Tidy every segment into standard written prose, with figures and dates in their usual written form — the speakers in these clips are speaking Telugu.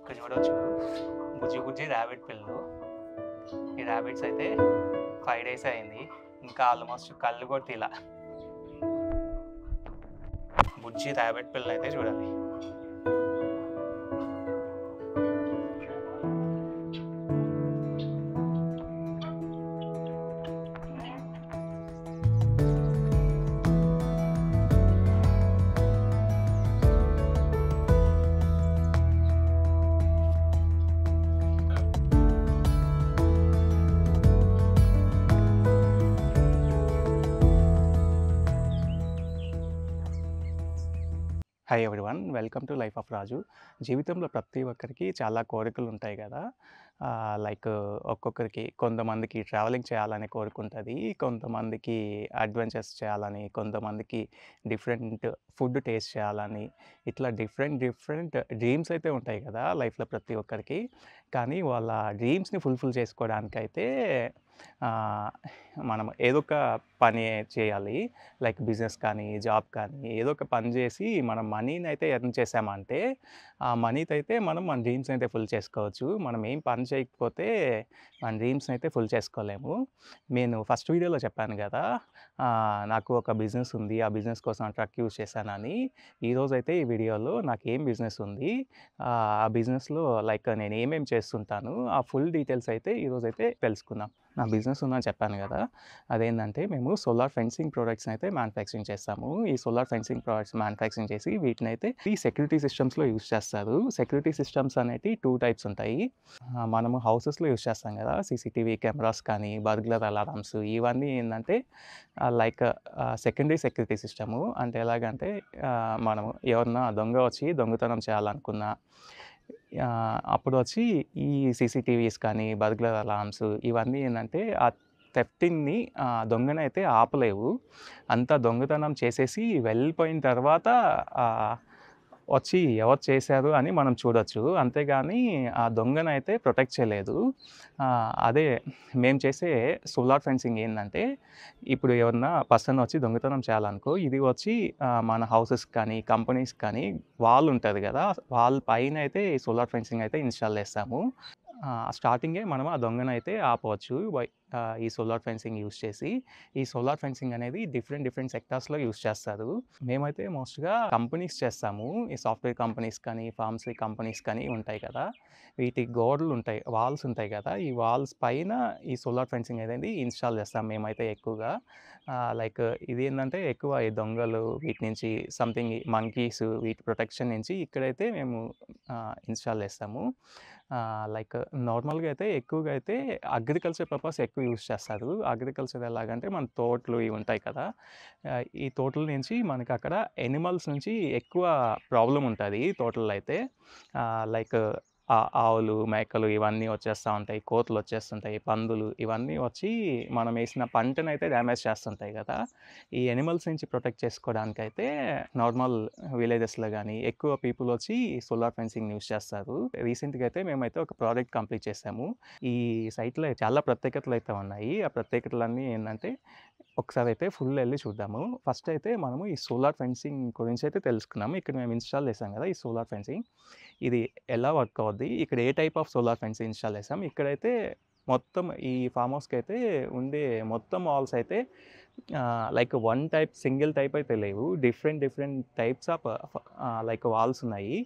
ఇక్కడ చూడొచ్చు బుజ్జి బుజ్జి ర్యాబిట్ పిల్లలు. ఈ ర్యాబిట్స్ అయితే 5 డేస్ అయింది. ఇంకా ఆల్మోస్ట్ కళ్ళు కూడా తీలా. బుజ్జి ర్యాబిట్ పిల్లలు అయితే చూడండి. Hi everyone, welcome to life of Raju. జీవితంలో ప్రతి ఒక్కరికి చాలా కోరికలు ఉంటాయి కదా. లైక్ ఒక్కొక్కరికి కొంతమందికి ట్రావెలింగ్ చేయాలని కోరిక ఉంటుంది, కొంతమందికి అడ్వెంచర్స్ చేయాలని, కొంతమందికి డిఫరెంట్ ఫుడ్ టేస్ట్ చేయాలని, ఇట్లా డిఫరెంట్ డ్రీమ్స్ అయితే ఉంటాయి కదా లైఫ్లో ప్రతి ఒక్కరికి. కానీ వాళ్ళ డ్రీమ్స్ని ఫుల్ఫిల్ చేసుకోవడానికైతే మనం ఏదో ఒక పని చేయాలి. లైక్ బిజినెస్ కానీ, జాబ్ కానీ ఏదో ఒక పని చేసి మనం మనీని అయితే ఎర్న్ చేసామంటే ఆ మనీతో అయితే మనం మన డ్రీమ్స్ని అయితే ఫుల్ చేసుకోవచ్చు. మనం ఏం పని చేయకపోతే మన డ్రీమ్స్ని అయితే ఫుల్ చేసుకోలేము. నేను ఫస్ట్ వీడియోలో చెప్పాను కదా, నాకు ఒక బిజినెస్ ఉంది, ఆ బిజినెస్ కోసం ట్రక్ యూజ్ చేశానని. ఈరోజైతే ఈ వీడియోలో నాకు ఏం బిజినెస్ ఉంది, ఆ బిజినెస్లో లైక్ నేను ఏమేమి చేస్తుంటాను, ఆ ఫుల్ డీటెయిల్స్ అయితే ఈరోజైతే తెలుసుకుందాం. నా బిజినెస్ ఉందని చెప్పాను కదా, అదేంటంటే మేము సోలార్ ఫెన్సింగ్ ప్రొడక్ట్స్ని అయితే మ్యానుఫ్యాక్చరింగ్ చేస్తాము. ఈ సోలార్ ఫెన్సింగ్ ప్రొడక్ట్స్ మ్యానుఫ్యాక్చరింగ్ చేసి వీటిని అయితే ఈ సెక్యూరిటీ సిస్టమ్స్లో యూజ్ చేస్తారు. సెక్యూరిటీ సిస్టమ్స్ అనేవి 2 టైప్స్ ఉంటాయి. మనము హౌసెస్లో యూజ్ చేస్తాం కదా, సీసీటీవీ కెమెరాస్ కానీ, బర్గ్లర్ అలారమ్స్, ఇవన్నీ ఏంటంటే లైక్ సెకండరీ సెక్యూరిటీ సిస్టము. అంటే ఎలాగంటే మనము ఎవరన్నా దొంగ వచ్చి దొంగతనం చేయాలనుకున్నా అప్పుడు వచ్చి ఈ సీసీటీవీస్ కానీ, బర్గ్లర్ అలార్మ్స్ ఇవన్నీ ఏంటంటే ఆ థెఫ్టింగ్‌ని దొంగనైతే ఆపలేవు. అంతా దొంగతనం చేసేసి వెళ్ళిపోయిన తర్వాత వచ్చి ఎవరు చేశారు అని మనం చూడొచ్చు. అంతేగాని ఆ దొంగనైతే ప్రొటెక్ట్ చేయలేదు. అదే మేము చేసే సోలార్ ఫెన్సింగ్ ఏందంటే, ఇప్పుడు ఎవరన్నా పర్సన్ వచ్చి దొంగతనం చేయాలనుకో, ఇది వచ్చి మన హౌసెస్‌కి కానీ, కంపెనీస్‌కి కానీ వాల్ ఉంటది కదా, వాల్ పైన అయితే ఈ సోలార్ ఫెన్సింగ్ అయితే ఇన్‌స్టాల్ చేస్తాము. స్టార్టింగే మనం ఆ దొంగనైతే ఆపవచ్చు ఈ సోలార్ ఫెన్సింగ్ యూజ్ చేసి. ఈ సోలార్ ఫెన్సింగ్ అనేది డిఫరెంట్ సెక్టార్స్‌లో యూజ్ చేస్తారు. మేమైతే మోస్ట్‌గా కంపెనీస్ చేస్తాము. ఈ సాఫ్ట్‌వేర్ కంపెనీస్ కానీ, ఫార్మసీ కంపెనీస్ కానీ ఉంటాయి కదా, వీటి గోడలు ఉంటాయి, వాల్స్ ఉంటాయి కదా, ఈ వాల్స్ పైన ఈ సోలార్ ఫెన్సింగ్ అనేది ఇన్‌స్టాల్ చేస్తాం మేమైతే ఎక్కువగా. లైక్ ఇదేంటంటే ఎక్కువ ఈ దొంగలు వీటి నుంచి సంథింగ్ మంకీస్ వీటి ప్రొటెక్షన్ నుంచి ఇక్కడైతే మేము ఇన్‌స్టాల్ చేస్తాము. లైక్ నార్మల్‌గా అయితే ఎక్కువగా అయితే అగ్రికల్చర్ పర్పస్ ఎక్కువ యూజ్ చేస్తారు. అగ్రికల్చర్ ఎలాగంటే మన తోటలు ఇవి ఉంటాయి కదా, ఈ తోటల నుంచి మనకి అక్కడ యానిమల్స్ నుంచి ఎక్కువ ప్రాబ్లమ్ ఉంటది తోటల్లో అయితే. లైక్ ఆవులు, మేకలు ఇవన్నీ వచ్చేస్తా ఉంటాయి, కోతులు వచ్చేస్తుంటాయి, పందులు ఇవన్నీ వచ్చి మనం వేసిన పంటనైతే డ్యామేజ్ చేస్తుంటాయి కదా. ఈ యానిమల్స్ నుంచి ప్రొటెక్ట్ చేసుకోవడానికైతే నార్మల్ విలేజెస్‌లో గానీ ఎక్కువ పీపుల్ వచ్చి సోలార్ ఫెన్సింగ్‌ని యూజ్ చేస్తారు. రీసెంట్‌గా అయితే మేమైతే ఒక ప్రాజెక్ట్ కంప్లీట్ చేసాము. ఈ సైట్‌లో చాలా ప్రత్యేకతలు అయితే ఉన్నాయి. ఆ ప్రత్యేకతలన్నీ ఏందంటే ఒకసారి అయితే ఫుల్ ఎళ్లి చూద్దాము. ఫస్ట్ అయితే మనము ఈ సోలార్ ఫెన్సింగ్ గురించి అయితే తెలుసుకుందాము. ఇక్కడ మేము ఇన్‌స్టాల్ చేసాం కదా ఈ సోలార్ ఫెన్సింగ్, ఇది ఎలా వర్క్ అవుద్ది, ఇక్కడ ఏ type of solar fencing install చేసాం. ఇక్కడైతే మొత్తం ఈ ఫార్మ్ హౌస్‌కైతే ఉండే మొత్తం వాల్స్ అయితే like one type single type అయితే లేవు. Different types of like walls ఉన్నాయి.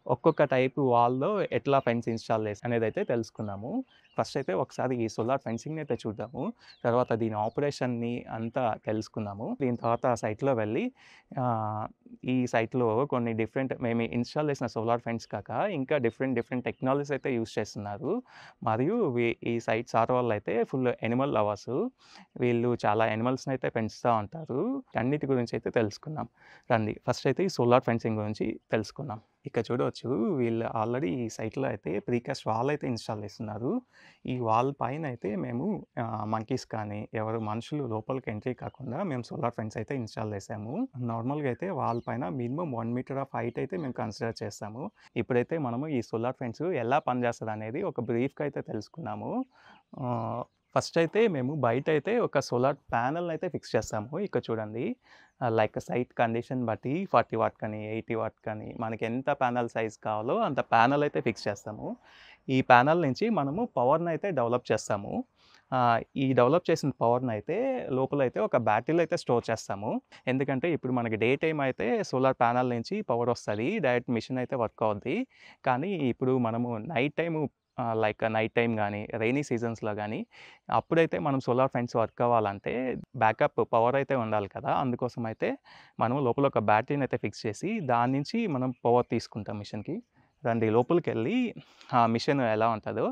ఒక్కొక్క టైప్ వాల్‌లో ఎట్లా ఫెన్స్ ఇన్‌స్టాల్ అనేదైతే తెలుసుకుందాము. ఫస్ట్ అయితే ఒకసారి ఈ సోలార్ ఫెన్సింగ్‌ని అయితే చూద్దాము. తర్వాత దీని ఆపరేషన్‌ని అంతా తెలుసుకుందాము. దీని తర్వాత సైట్‌లో వెళ్ళి ఈ సైట్‌లో కొన్ని మేము ఇన్‌స్టాల్ చేసిన సోలార్ ఫెన్స్ కాక ఇంకా డిఫరెంట్ టెక్నాలజీస్ అయితే యూజ్ చేస్తున్నారు. మరియు ఈ సైట్ సార్ వాళ్ళైతే ఫుల్ యానిమల్ లవర్సు. వీళ్ళు చాలా యానిమల్స్‌ని అయితే పెంచుతా ఉంటారు. అన్నిటి గురించి అయితే తెలుసుకుందాం రండి. ఫస్ట్ అయితే ఈ సోలార్ ఫెన్సింగ్ గురించి తెలుసుకుందాం. ఇక్కడ చూడవచ్చు వీళ్ళు ఆల్రెడీ ఈ సైట్‌లో అయితే ప్రీకాస్ట్ వాల్ అయితే ఇన్‌స్టాల్ చేస్తున్నారు. ఈ వాల్ పైన అయితే మేము మంకీస్ కానీ ఎవరు మనుషులు లోపలికి ఎంట్రీ కాకుండా మేము సోలార్ ఫెన్స్ అయితే ఇన్‌స్టాల్ చేసాము. నార్మల్‌గా అయితే వాల్ పైన మినిమమ్ 1 మీటర్ ఆఫ్ హైట్ అయితే మేము కన్సిడర్ చేస్తాము. ఇప్పుడైతే మనము ఈ సోలార్ ఫెన్స్ ఎలా పనిచేస్తదనేది ఒక బ్రీఫ్‌గా అయితే తెలుసుకుందాము. ఫస్ట్ అయితే మేము బయటైతే ఒక సోలార్ ప్యానెల్‌నయితే ఫిక్స్ చేస్తాము. ఇక్కడ చూడండి. లైక్ సైట్ కండిషన్ బట్టి 40 వాట్ కానీ, 80 వాట్ కానీ మనకెంత ప్యానెల్ సైజ్ కావాలో అంత ప్యానెల్ అయితే ఫిక్స్ చేస్తాము. ఈ ప్యానెల్ నుంచి మనము పవర్‌నయితే డెవలప్ చేస్తాము. ఈ డెవలప్ చేసిన పవర్‌నయితే లోపలైతే ఒక బ్యాటరీలో అయితే స్టోర్ చేస్తాము. ఎందుకంటే ఇప్పుడు మనకి డే టైమ్ అయితే సోలార్ ప్యానెల్ నుంచి పవర్ వస్తది. డైరెక్ట్ మిషన్ అయితే వర్క్ అవుద్ది. కానీ ఇప్పుడు మనము night time like night time గానీ, రెయినీ సీజన్స్‌లో గానీ, అప్పుడైతే మనం సోలార్ ఫ్యాన్స్ వర్క్ అవ్వాలంటే బ్యాకప్ పవర్ అయితే ఉండాలి కదా! అందుకోసం అయితే మనం లోపల ఒక బ్యాటరీనైతే ఫిక్స్ చేసి దాని నుంచి మనం పవర్ తీసుకుంటాం మిషన్‌కి. రండి లోపలికెళ్ళి ఆ మిషన్ ఎలా ఉంటదో,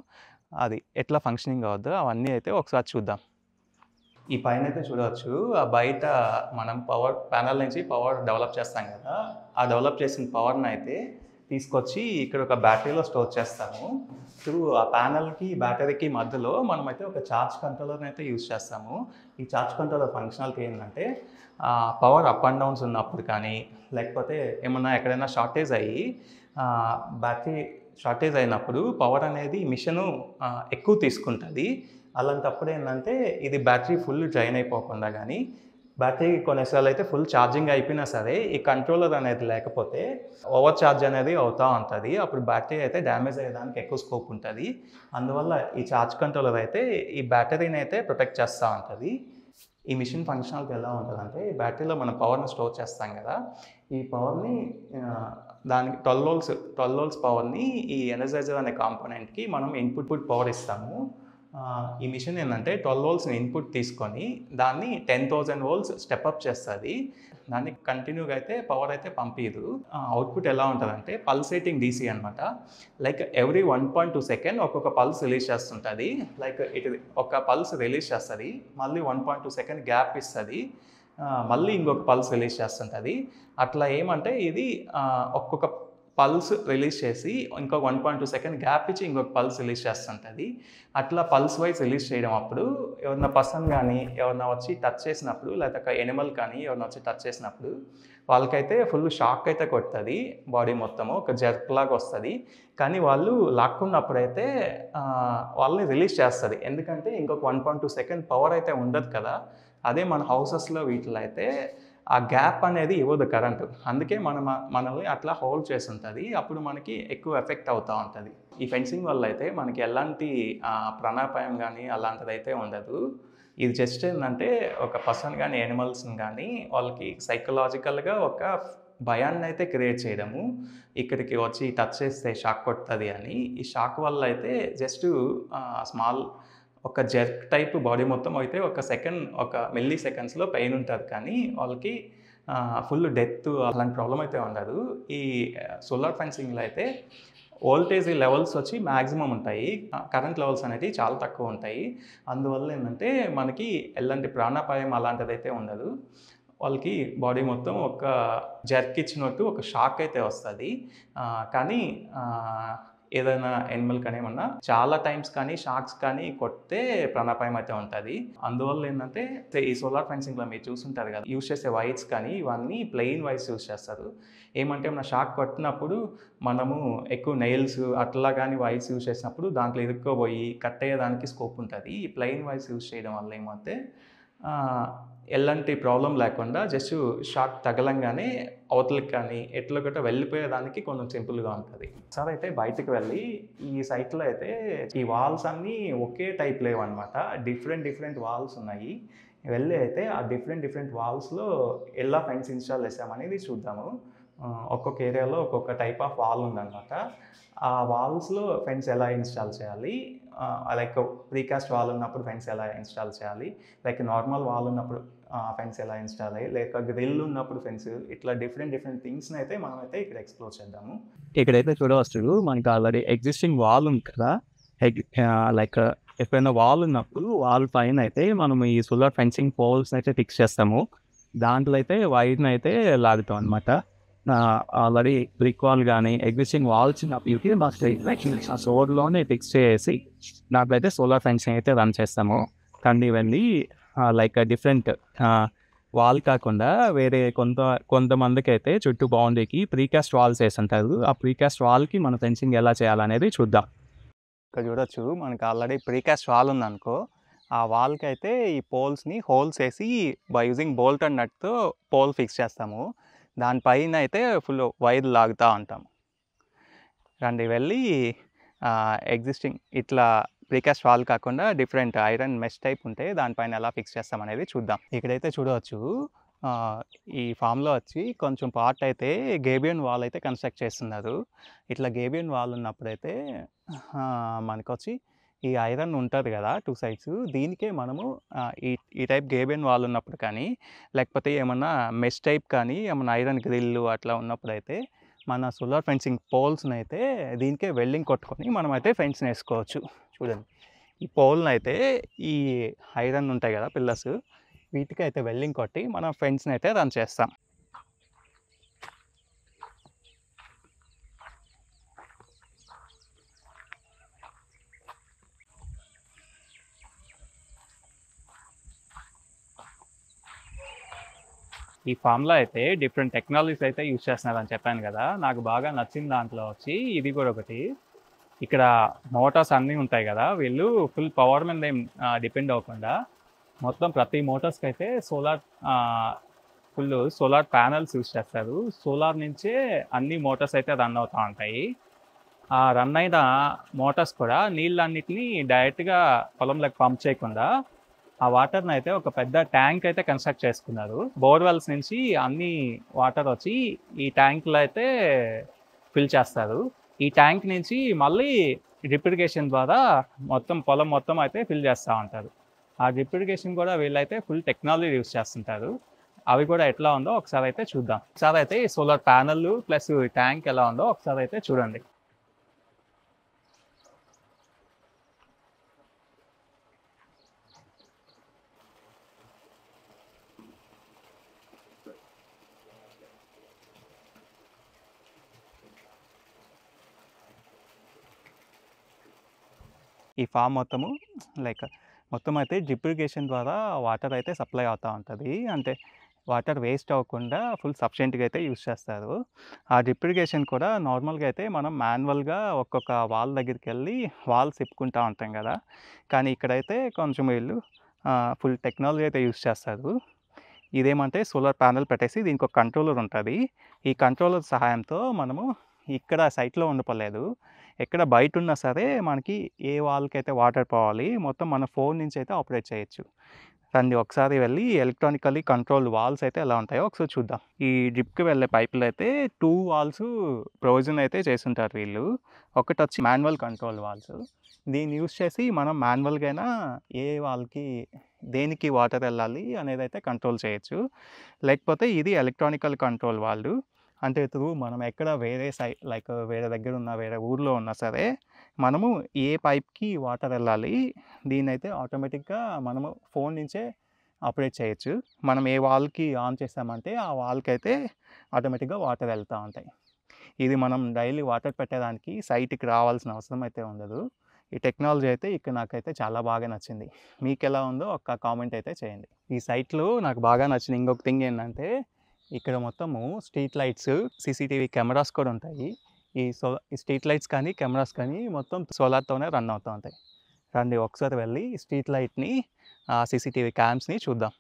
అది ఎట్లా ఫంక్షనింగ్ అవుద్దో అవన్నీ అయితే ఒకసారి చూద్దాం. ఈ పైనైతే చూడవచ్చు. బయట మనం పవర్ ప్యానెల్ నుంచి పవర్ డెవలప్ చేస్తాం గదా! ఆ డెవలప్ చేసిన పవర్‌నయితే తీసుకొచ్చి ఇక్కడ ఒక బ్యాటరీలో స్టోర్ చేస్తాము. త్రూ ఆ ప్యానెల్‌కి, బ్యాటరీకి మధ్యలో మనమైతే ఒక చార్జ్ కంట్రోలర్‌ని అయితే యూజ్ చేస్తాము. ఈ చార్జ్ కంట్రోలర్ ఫంక్షనాలిటీ ఏంటంటే పవర్ అప్ అండ్ డౌన్స్ ఉన్నప్పుడు కానీ, లేకపోతే ఏమన్నా ఎక్కడైనా షార్టేజ్ అయ్యి బ్యాటరీ షార్టేజ్ అయినప్పుడు పవర్ అనేది మిషను ఎక్కువ తీసుకుంటది. అలాంటప్పుడు ఏందంటే ఇది బ్యాటరీ ఫుల్ డ్రైన్ అయిపోకుండా గానీ, బ్యాటరీ కొన్నిసార్లు అయితే ఫుల్ ఛార్జింగ్ అయిపోయినా సరే, ఈ కంట్రోలర్ అనేది లేకపోతే ఓవర్ ఛార్జ్ అనేది అవుతా ఉంటది. అప్పుడు బ్యాటరీ అయితే డ్యామేజ్ అయ్యేదానికి ఎక్కువ స్కోప్ ఉంటది. అందువల్ల ఈ ఛార్జ్ కంట్రోలర్ అయితే ఈ బ్యాటరీని అయితే ప్రొటెక్ట్ చేస్తా ఉంటది. ఈ మిషన్ ఫంక్షనాలిటీ ఎలా ఉంటదంటే, బ్యాటరీలో మనం పవర్‌ని స్టోర్ చేస్తాం గదా! ఈ పవర్‌ని దానికి 12 వోల్ట్స్ పవర్‌ని ఈ ఎనర్జైజర్ అనే కాంపోనెంట్‌కి మనం ఇన్‌పుట్ పవర్ ఇస్తాము. ఈ మిషన్ ఏందంటే 12 వోల్ట్స్‌ని ఇన్‌పుట్ తీసుకొని దాన్ని 10,000 వోల్ట్స్ స్టెప్ అప్ చేస్తది. దాన్ని కంటిన్యూగా అయితే పవర్ అయితే పంపియదు. అవుట్‌పుట్ ఎలా ఉంటదంటే పల్సేటింగ్ డీసీ అనమాట. లైక్ ఎవ్రీ 1.2 సెకండ్ ఒక్కొక్క పల్స్ రిలీజ్ చేస్తుంటది. లైక్ ఇట్ ఒక పల్స్ రిలీజ్ చేస్తది. మళ్ళీ 1.2 సెకండ్ గ్యాప్ ఇస్తది. మళ్ళీ ఇంకొక పల్స్ రిలీజ్ చేస్తుంటది. అట్లా ఏమంటే ఇది ఒక్కొక్క పల్స్ రిలీజ్ చేసి ఇంకో 1.2 సెకండ్ గ్యాప్ ఇచ్చి ఇంకొక పల్స్ రిలీజ్ చేస్తుంటది. అట్లా పల్స్ వైస్ రిలీజ్ చేయడం అప్పుడు ఎవరైనా పర్సన్ గానీ, ఎవరైనా వచ్చి టచ్ చేసినప్పుడు లేకపోతే ఒక యానిమల్ కానీ ఎవరైనా వచ్చి టచ్ చేసినప్పుడు వాళ్ళకైతే ఫుల్ షాక్ అయితే కొడతది. బాడీ మొత్తము ఒక జర్క్ లాగా వస్తది. కానీ వాళ్ళు లాక్కున్నప్పుడైతే వాళ్ళని రిలీజ్ చేస్తది. ఎందుకంటే ఇంకొక 1.2 సెకండ్ పవర్ అయితే ఉండదు కదా! అదే మన హౌసెస్‌లో వీటిలో అయితే ఆ గ్యాప్ అనేది ఇవ్వదు కరెంటు. అందుకే మనల్ని అట్లా హోల్డ్ చేసుంటది. అప్పుడు మనకి ఎక్కువ ఎఫెక్ట్ అవుతా ఉంటది. ఈ ఫెన్సింగ్ వల్ల అయితే మనకి ఎలాంటి ప్రాణాపాయం గానీ అలాంటిదైతే ఉండదు. ఇది జస్ట్ ఏందంటే ఒక పర్సన్ గానీ, యానిమల్స్‌ని గానీ వాళ్ళకి సైకలాజికల్‌గా ఒక భయాన్నయితే క్రియేట్ చేయడము. ఇక్కడికి వచ్చి టచ్ చేస్తే షాక్ కొడతది అని. ఈ షాక్ వల్ల అయితే జస్ట్ స్మాల్ ఒక జెర్క్ టైప్ బాడీ మొత్తం అయితే ఒక మిల్లీ సెకండ్స్‌లో పెయిన్ ఉంటది కానీ వాళ్ళకి ఫుల్ డెత్ అలాంటి ప్రాబ్లమ్ అయితే ఉండదు. ఈ సోలార్ ఫెన్సింగ్‌లో అయితే వోల్టేజ్ లెవెల్స్ వచ్చి మాక్సిమం ఉంటాయి. కరెంట్ లెవెల్స్ అనేటివి చాలా తక్కువ ఉంటాయి. అందువల్ల ఏందంటే మనకి ఎలాంటి ప్రాణాపాయం అలాంటిదైతే ఉండదు. వాళ్ళకి బాడీ మొత్తం ఒక జర్క్ ఇచ్చినట్టు ఒక షాక్ అయితే వస్తది. కానీ ఏదైనా యానిమల్ కానీ ఏమన్నా చాలా టైమ్స్ కానీ షాక్స్ కానీ కొడితే ప్రాణాపాయం అయితే ఉంటది. అందువల్ల ఏందంటే ఈ సోలార్ ఫెన్సింగ్‌లో మీరు చూసుంటారు కదా! యూజ్ చేసే వైర్స్ కానీ ఇవన్నీ ప్లెయిన్ వైర్స్ యూజ్ చేస్తారు. ఏమంటే ఏమన్నా షాక్ కొట్టినప్పుడు మనము ఎక్కువ నెయిల్స్ అట్లా గానీ వైర్స్ యూజ్ చేసినప్పుడు దాంట్లో ఇరుక్కోబోయి కట్ అయ్యేదానికి స్కోప్ ఉంటది. ఈ ప్లెయిన్ వైర్స్ యూజ్ చేయడం వల్ల ఏమంటే ఎలాంటి ప్రాబ్లమ్ లేకుండా జస్ట్ షాక్ తగలంగానే అవతలకి కానీ ఎట్లో గట్రా వెళ్ళిపోయేదానికి కొంచెం సింపుల్‌గా ఉంటది. ఒకసారి అయితే బయటికి వెళ్ళి ఈ సైట్‌లో అయితే ఈ వాల్స్ అన్నీ ఒకే టైప్ లేవన్నమాట. డిఫరెంట్ వాల్స్ ఉన్నాయి. వెళ్ళి అయితే ఆ డిఫరెంట్ వాల్స్‌లో ఎలా ఫెన్స్ ఇన్‌స్టాల్ చేసామనేది చూద్దాము. ఒక్కొక్క ఏరియాలో ఒక్కొక్క టైప్ ఆఫ్ వాల్ ఉందన్నమాట. ఆ వాల్స్‌లో ఫెన్స్ ఎలా ఇన్‌స్టాల్ చేయాలి? లైక్ ప్రీకాస్ట్ వాల్ ఉన్నప్పుడు ఫెన్స్ ఎలా ఇన్‌స్టాల్ చేయాలి? లైక్ నార్మల్ వాల్ ఉన్నప్పుడు ఫెన్స్ ఎలా ఇన్‌స్టాల్ అయ్యి, లేక గ్రిల్ ఉన్నప్పుడు ఫెన్స్ ఇట్లా డిఫరెంట్ థింగ్స్‌ని అయితే మనమైతే ఇక్కడ ఎక్స్‌ప్లోర్ చేద్దాము. ఇక్కడైతే చూడవచ్చు మనకి ఆల్రెడీ ఎగ్జిస్టింగ్ వాల్ ఉంది కదా! లైక్ ఎప్పుడైనా వాల్ ఉన్నప్పుడు వాల్ పైన అయితే మనం ఈ సోలార్ ఫెన్సింగ్ పోల్స్ అయితే ఫిక్స్ చేస్తాము. దాంట్లో అయితే వైర్‌ని అయితే లాగుతాం అనమాట. ఆల్రెడీ బ్రిక్ వాల్ గానీ ఎగ్జిస్టింగ్ వాల్స్ ఆ రోడ్‌లోనే ఫిక్స్ చేసి దాంట్లో అయితే సోలార్ ఫెన్సింగ్ అయితే రన్ చేస్తాము. కానీ ఇవన్నీ లైక్ డిఫరెంట్ వాల్ కాకుండా వేరే కొంతమందికైతే చుట్టూ బౌండరీకి ప్రీకాస్ట్ వాల్స్ వేసుంటారు. ఆ ప్రీకాస్ట్ వాల్‌కి మన ఫెన్సింగ్ ఎలా చేయాలనేది చూద్దాం. ఇక్కడ చూడొచ్చు మనకి ఆల్రెడీ ప్రీకాస్ట్ వాల్ ఉందనుకో, ఆ వాల్‌కైతే ఈ పోల్స్‌ని హోల్స్ ఏసి బై యూజింగ్ బోల్ట్ అండ్ నట్‌తో పోల్ ఫిక్స్ చేస్తాము. దాని పైనయితే ఫుల్ వైర్ లాగుతా ఉంటాం. రండి వెళ్ళి ఎగ్జిస్టింగ్ ఇట్లా ప్రీకాస్ట్ వాల్ కాకుండా డిఫరెంట్ ఐరన్ మెష్ టైప్ ఉంటే దానిపైన ఎలా ఫిక్స్ చేస్తామనేది చూద్దాం. ఇక్కడైతే చూడవచ్చు ఈ ఫామ్‌లో వచ్చి కొంచెం పార్ట్ అయితే గేబియన్ వాల్ అయితే కన్‌స్ట్రక్ట్ చేస్తున్నారు. ఇట్లా గేబియన్ వాల్ ఉన్నప్పుడైతే మనకొచ్చి ఈ ఐరన్ ఉంటది గదా! 2 సైడ్స్ దీనికే మనము ఈ ఈ టైప్ గేబియన్ వాల్ ఉన్నప్పుడు కానీ, లేకపోతే ఏమన్నా మెష్ టైప్ కానీ, ఏమన్నా ఐరన్ గ్రిల్లు అట్లా ఉన్నప్పుడైతే మన సోలార్ ఫెన్సింగ్ పోల్స్‌నైతే దీనికే వెల్డింగ్ కొట్టుకొని మనమైతే ఫెన్స్‌నేసుకోవచ్చు. చూడండి. ఈ పోల్‌నైతే ఈ ఐరన్ ఉంటాయి గదా! పిల్లర్స్ వీటికైతే వెల్డింగ్ కొట్టి మనం ఫెన్స్‌నైతే రన్ చేస్తాం. ఈ ఫామ్‌లో అయితే డిఫరెంట్ టెక్నాలజీస్ అయితే యూజ్ చేస్తున్నారని చెప్పాను గదా! నాకు బాగా నచ్చిన దాంట్లో వచ్చి ఇది కూడా ఒకటి. ఇక్కడ మోటార్స్ అన్నీ ఉంటాయి గదా! వీళ్ళు ఫుల్ పవర్ మీద ఏం డిపెండ్ అవ్వకుండా మొత్తం ప్రతి మోటార్స్‌కైతే సోలార్ ప్యానెల్స్ యూజ్ చేస్తారు. సోలార్ నుంచే అన్ని మోటార్స్ అయితే రన్ అవుతా ఉంటాయి. ఆ రన్ అయిన మోటార్స్ కూడా నీళ్ళన్నిటిని డైరెక్ట్‌గా పొలంలోకి పంప్ చేయకుండా ఆ వాటర్‌ని అయితే ఒక పెద్ద ట్యాంక్ అయితే కన్‌స్ట్రక్ట్ చేసుకున్నారు. బోర్‌వెల్స్ నుంచి అన్ని వాటర్ వచ్చి ఈ ట్యాంక్‌లో అయితే ఫిల్ చేస్తారు. ఈ ట్యాంక్ నుంచి మళ్ళీ డ్రిప్ ఇరిగేషన్ ద్వారా పొలం మొత్తం అయితే ఫిల్ చేస్తా ఉంటారు. ఆ డ్రిప్ ఇరిగేషన్ కూడా వీళ్ళైతే ఫుల్ టెక్నాలజీ యూజ్ చేస్తుంటారు. అవి కూడా ఎట్లా ఉందో ఒకసారి అయితే చూద్దాం. ఒకసారి అయితే ఈ సోలార్ ప్యానెల్ ప్లస్ ఈ ట్యాంక్ ఎలా ఉందో ఒకసారి అయితే చూడండి. ఈ ఫామ్ మొత్తము లైక్ మొత్తం అయితే డ్రిప్ ఇరిగేషన్ ద్వారా వాటర్ అయితే సప్లై అవుతా ఉంటది. అంటే వాటర్ వేస్ట్ అవ్వకుండా ఫుల్ సఫిషియెంట్‌గా అయితే యూజ్ చేస్తారు. ఆ డ్రిప్ ఇరిగేషన్ కూడా నార్మల్‌గా అయితే మనం మాన్యువల్‌గా ఒక్కొక్క వాల్ దగ్గరికెళ్ళి వాల్స్ తిప్పుకుంటా ఉంటాం గదా! కానీ ఇక్కడైతే కొంచెం వీళ్ళు ఫుల్ టెక్నాలజీ అయితే యూజ్ చేస్తారు. ఇదేమంటే సోలార్ ప్యానెల్ పెట్టేసి దీనికొక కంట్రోలర్ ఉంటది. ఈ కంట్రోలర్ సహాయంతో మనము ఇక్కడ సైట్‌లో ఉండపలేదు. ఎక్కడ బయటున్నా సరే మనకి ఏ వాల్‌కైతే వాటర్ పోవాలి మొత్తం మన ఫోన్ నుంచి అయితే ఆపరేట్ చేయొచ్చు. రండి ఒకసారి వెళ్ళి ఎలక్ట్రానికల్లీ కంట్రోల్డ్ వాల్స్ అయితే ఎలా ఉంటాయో ఒకసారి చూద్దాం. ఈ డ్రిప్‌కి వెళ్ళే పైపులైతే 2 వాల్స్ ప్రొవిజన్ అయితే చేసుంటారు వీళ్ళు. ఒకటొచ్చి మాన్యువల్ కంట్రోల్ వాల్స్. దీన్ని యూజ్ చేసి మనం మాన్యువల్‌గా అయినా ఏ వాల్‌కి దేనికి వాటర్ ఎళ్ళాలి అనేదైతే కంట్రోల్ చేయొచ్చు. లేకపోతే ఇది ఎలక్ట్రానికల్ కంట్రోల్ వాల్వ్. అంటే త్రూ మనం ఎక్కడ వేరే లైక్ వేరే దగ్గర ఉన్న వేరే ఊర్లో ఉన్నా సరే మనము ఏ పైప్‌కి వాటర్ ఎళ్ళాలి దీన్నైతే ఆటోమేటిక్‌గా మనము ఫోన్ నుంచే ఆపరేట్ చేయొచ్చు. మనం ఏ వాల్‌కి ఆన్ చేసామంటే ఆ వాల్‌కైతే ఆటోమేటిక్‌గా వాటర్ ఎళ్తా ఉంటాయి. ఇది మనం డైలీ వాటర్ పెట్టడానికి సైట్‌కి రావాల్సిన అవసరం అయితే ఉండదు. ఈ టెక్నాలజీ అయితే ఇక్కడ నాకైతే చాలా బాగా నచ్చింది. మీకెలా ఉందో ఒక్క కామెంట్ అయితే చేయండి. ఈ సైట్‌లో నాకు బాగా నచ్చిన ఇంకొక థింగ్ ఏంటంటే ఇక్కడ మొత్తము స్ట్రీట్ లైట్స్, సీసీటీవీ కెమెరాస్ కూడా ఉంటాయి. ఈ స్ట్రీట్ లైట్స్ కానీ, కెమెరాస్ కానీ మొత్తం సోలార్‌తోనే రన్ అవుతా ఉంటాయి. రండి ఒకసారి వెళ్ళి స్ట్రీట్ లైట్‌ని, సీసీటీవీ క్యామ్స్‌ని చూద్దాం.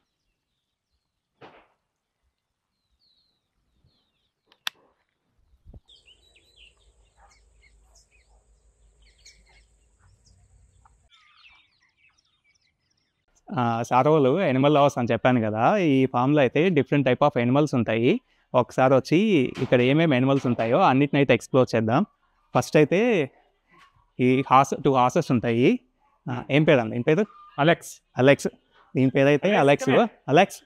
సారోలు యానిమల్ లవర్స్ అని చెప్పాను గదా! ఈ ఫామ్‌లో అయితే డిఫరెంట్ టైప్ ఆఫ్ యానిమల్స్ ఉంటాయి. ఒకసారి వచ్చి ఇక్కడ ఏమేమి యానిమల్స్ ఉంటాయో అన్నిటినైతే ఎక్స్‌ప్లోర్ చేద్దాం. ఫస్ట్ అయితే ఈ 2 హార్సెస్ ఉంటాయి. ఏం పేరండి? దీని పేరు? అలెక్స్. అలెక్స్. దీని పేరైతే అలెక్స్. అలెక్స్.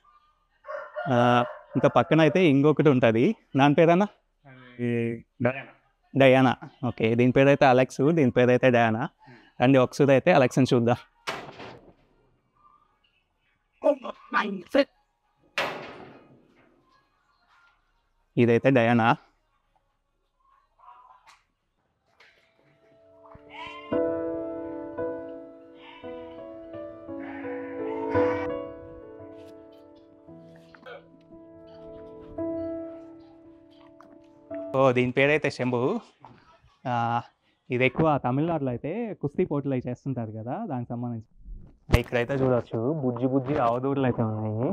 ఇంకా పక్కనైతే ఇంకొకటి ఉంటది. దాని పేరన్నా? ఈ డయానా. ఓకే. దీని పేరైతే అలెక్స్. దీని పేరైతే డయానా. రండి ఒకసారి అయితే అలెక్స్‌ని చూద్దాం. ఇదైతే డయానా. దీని పేరైతే శంభు. ఇది ఎక్కువ తమిళనాడులో అయితే కుస్తీ పోటీలు అవి చేస్తుంటారు కదా! దానికి సంబంధించి. ఇక్కడైతే చూడొచ్చు బుజ్జి బుజ్జి ఆవుదూడలు అయితే ఉన్నాయి.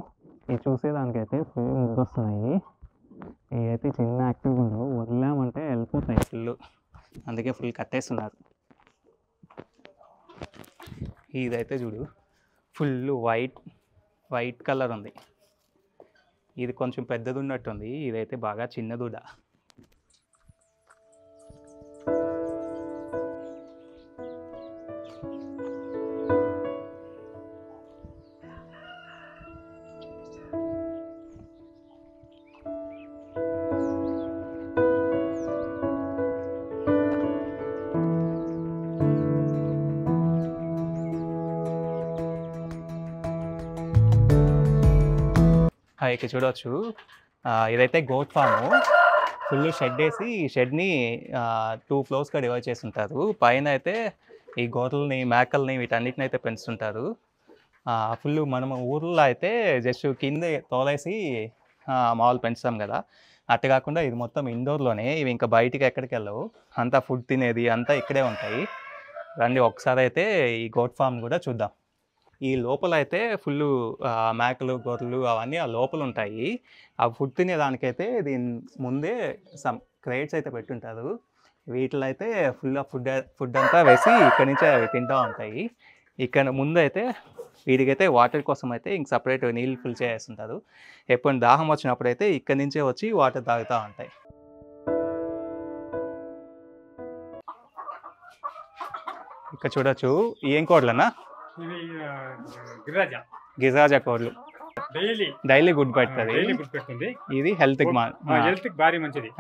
ఇవి చూసేదానికైతే ఫుల్ ముద్దొస్తున్నాయి. ఇవైతే చిన్న యాక్టివ్గా ఉండవు, వదిలామంటే వెళ్ళిపోతాయి ఫుల్, అందుకే ఫుల్ కట్టేస్తున్నారు. ఇదైతే చూడు ఫుల్ వైట్ కలర్ ఉంది. ఇది కొంచెం పెద్దది ఉన్నట్టుంది, ఇదైతే బాగా చిన్న దూడ. ఇక్కడ చూడవచ్చు ఇదైతే గోట్ ఫాము. ఫుల్ షెడ్ వేసి ఈ షెడ్ని 2 ఫ్లోర్స్గా డివైడ్ చేసి ఉంటారు. పైన అయితే ఈ గొర్రెల్ని మేకల్ని వీటన్నిటిని అయితే పెంచుతుంటారు. ఫుల్ మనం ఊర్లో అయితే జస్ట్ కింద తోలేసి మామూలు పెంచుతాం కదా, అట్టు కాకుండా ఇది మొత్తం ఇండోర్లోనే. ఇవి ఇంకా బయటికి ఎక్కడికి వెళ్ళవు, అంతా ఫుడ్ తినేది అంతా ఇక్కడే ఉంటాయి. రండి ఒకసారి అయితే ఈ గోట్ ఫామ్ కూడా చూద్దాం. ఈ లోపల అయితే ఫుల్ మేకలు గొర్రెలు అవన్నీ ఆ లోపల ఉంటాయి. ఆ ఫుడ్ తినేదానికైతే దీని ముందే సమ్ క్రేట్స్ అయితే పెట్టుంటారు. వీటిలో అయితే ఫుల్ ఫుడ్ అంతా వేసి ఇక్కడి నుంచే అవి తింటూ ఉంటాయి. ఇక్కడ ముందు అయితే వీటికైతే వాటర్ కోసం అయితే ఇంక సపరేట్ నీళ్ళు ఫిల్ చేస్తుంటారు. ఎప్పుడు దాహం వచ్చినప్పుడు అయితే ఇక్కడి నుంచే వచ్చి వాటర్ తాగుతూ ఉంటాయి. ఇక్కడ చూడొచ్చు ఏం కోడ్లన్నా, గిరిరాజా కోడ్లు. డైలీ గుడ్ పెడుతుంది. ఇది హెల్త్ భారీ మంచిది.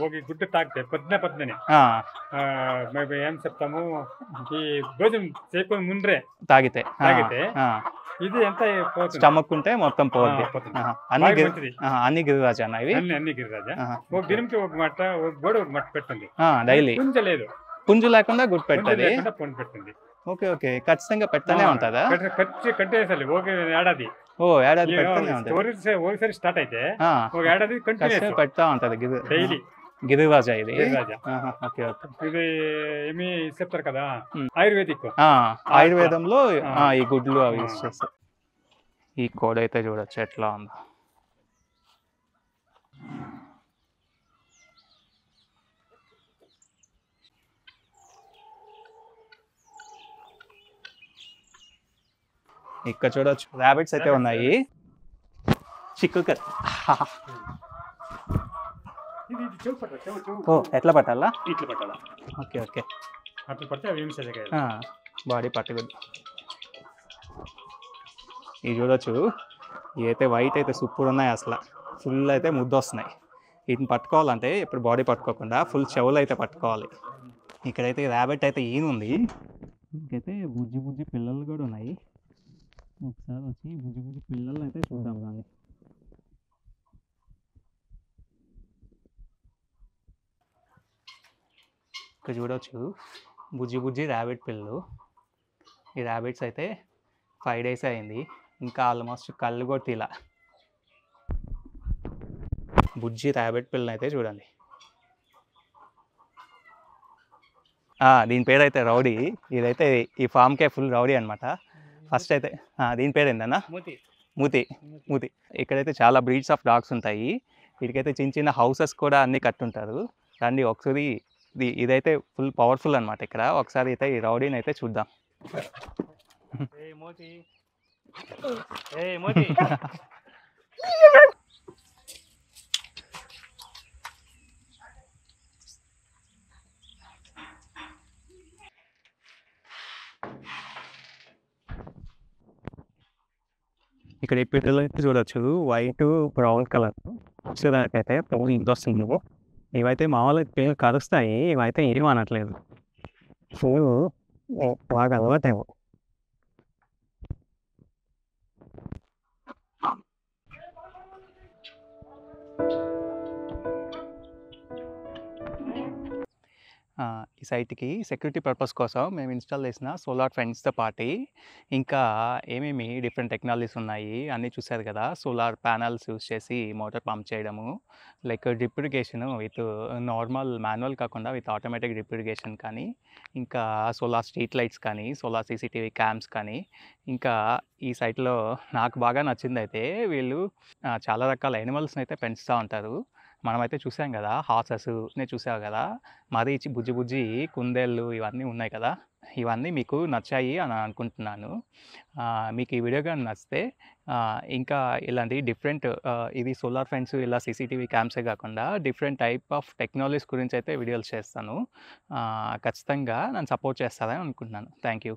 ఒక గుడ్డు తాగితే పొద్దునే ఏం చెప్తాము, ఈ భోజనం చేయకుండా ముందరే తాగితే ఇది ఎంత స్టమక్ ఉంటే మొత్తం పోద్ది. అన్ని గిరిరాజా ఇవి, అన్ని గిరిరాజా. ఒక దినంకి ఒక మట్ట, ఒక గోడ ఒక మట్ట పెట్టండి డైలీ. పుంజలేదు, పుంజు లేకుండా గుడ్ పెట్టండి. పెట్టండి. ఓకే ఓకే, ఖచ్చితంగా పెడతానే ఉంటుందా? కంటిన్యూస్ ఒక ఏడాది. ఏడాది పెడతానే ఉంటుంది. ఒకసారి స్టార్ట్ అయితే ఒక ఏడాది కంటిన్యూస్ పెడతా ఉంటది డైలీ. గిరిరాజా ఇది. Okay okay. ఇది ఏమి చెప్తారు కదా ఆయుర్వేదిక్, ఆయుర్వేదంలో ఈ గుడ్లు అవి యూజ్ చేస్తారు. ఈ కోడ్ అయితే చూడొచ్చు ఎట్లా ఉందో. ఇక్కడ చూడొచ్చు ర్యాబిట్స్ అయితే ఉన్నాయి. చిక్కుకర్ ఎట్లా పట్టాలా? ఇట్లా పట్టాలా? ఓకే ఓకే, అట్లా పడితే అవి బాడీ పట్టకూడదు. ఇవి చూడొచ్చు, ఇవైతే వైట్ అయితే సూపర్ ఉన్నాయి, అసలు ఫుల్ అయితే ముద్ద వస్తున్నాయి. వీటిని పట్టుకోవాలంటే ఇప్పుడు బాడీ పట్టుకోకుండా ఫుల్ చెవులు అయితే పట్టుకోవాలి. ఇక్కడైతే ర్యాబిట్ అయితే ఈనుంది. ఇంకైతే బుజ్జి బుజ్జి పిల్లలు కూడా ఉన్నాయి. ఒకసారి వచ్చి బుజ్జి బుజ్జి పిల్లలు అయితే చూద్దాం కానీ. ఇక్కడ చూడవచ్చు బుజ్జి బుజ్జి ర్యాబిట్ పిల్లలు. ఈ ర్యాబిట్స్ అయితే 5 days అయింది, ఇంకా ఆల్మోస్ట్ కళ్ళు కూడా తీలా. బుజ్జి ర్యాబిట్ పిల్లని అయితే చూడండి. దీని పేరు అయితే రౌడీ. ఇదైతే ఈ ఫామ్కే ఫుల్ రౌడీ అనమాట. ఫస్ట్ అయితే దీని పేరు ఏందన్నా? మూతి. ఇక్కడైతే చాలా బ్రీడ్స్ ఆఫ్ డాగ్స్ ఉంటాయి. వీటికైతే చిన్న చిన్న హౌసెస్ కూడా అన్నీ కట్టుంటారు. రండి ఒకసారి, ఇదైతే ఫుల్ పవర్ఫుల్ అనమాట. ఇక్కడ ఒకసారి అయితే ఈ రౌడీని అయితే చూద్దాం. ఇక్కడ ఈ పిల్లలు అయితే చూడొచ్చు, వైట్ బ్రౌన్ కలర్. చూడడానికైతే ఇంత వస్తుంది. ఇవైతే మామూలుగా పిల్లలు కరుస్తాయి, ఇవైతే ఏం అనట్లేదు. సో బాగా అలవాటేమో. ఈ సైట్‌కి సెక్యూరిటీ పర్పస్ కోసం మేము ఇన్‌స్టాల్ చేసిన సోలార్ ఫెన్స్‌తో పాటి ఇంకా ఏమేమి డిఫరెంట్ టెక్నాలజీస్ ఉన్నాయి అన్నీ చూసారు కదా! సోలార్ ప్యానెల్స్ యూజ్ చేసి మోటార్ పంప్ చేయడము, like drip irrigation with normal manual కాకుండా విత్ ఆటోమేటిక్ డ్రిప్ ఇరిగేషన్ కానీ, ఇంకా సోలార్ స్ట్రీట్ లైట్స్ కానీ, సోలార్ సీసీటీవీ క్యామ్స్ కానీ, ఇంకా ఈ సైట్‌లో నాకు బాగా నచ్చిందైతే వీళ్ళు చాలా రకాల యానిమల్స్‌నైతే పెంచుతా ఉంటారు. మనమైతే చూసాం కదా! హార్సెస్‌ని చూసావు కదా! మరి బుజ్జి బుజ్జి కుందేళ్ళు ఇవన్నీ ఉన్నాయి కదా! ఇవన్నీ మీకు నచ్చాయి అని అనుకుంటున్నాను. మీకు ఈ వీడియో గాని నచ్చితే ఇంకా ఇలాంటి డిఫరెంట్ ఇది సోలార్ ఫెన్స్ ఇలా సీసీటీవీ క్యామ్సే కాకుండా డిఫరెంట్ టైప్ ఆఫ్ టెక్నాలజీస్ గురించి అయితే వీడియోలు చేస్తాను. ఖచ్చితంగా నన్ను సపోర్ట్ చేస్తారని అనుకుంటున్నాను. Thank you.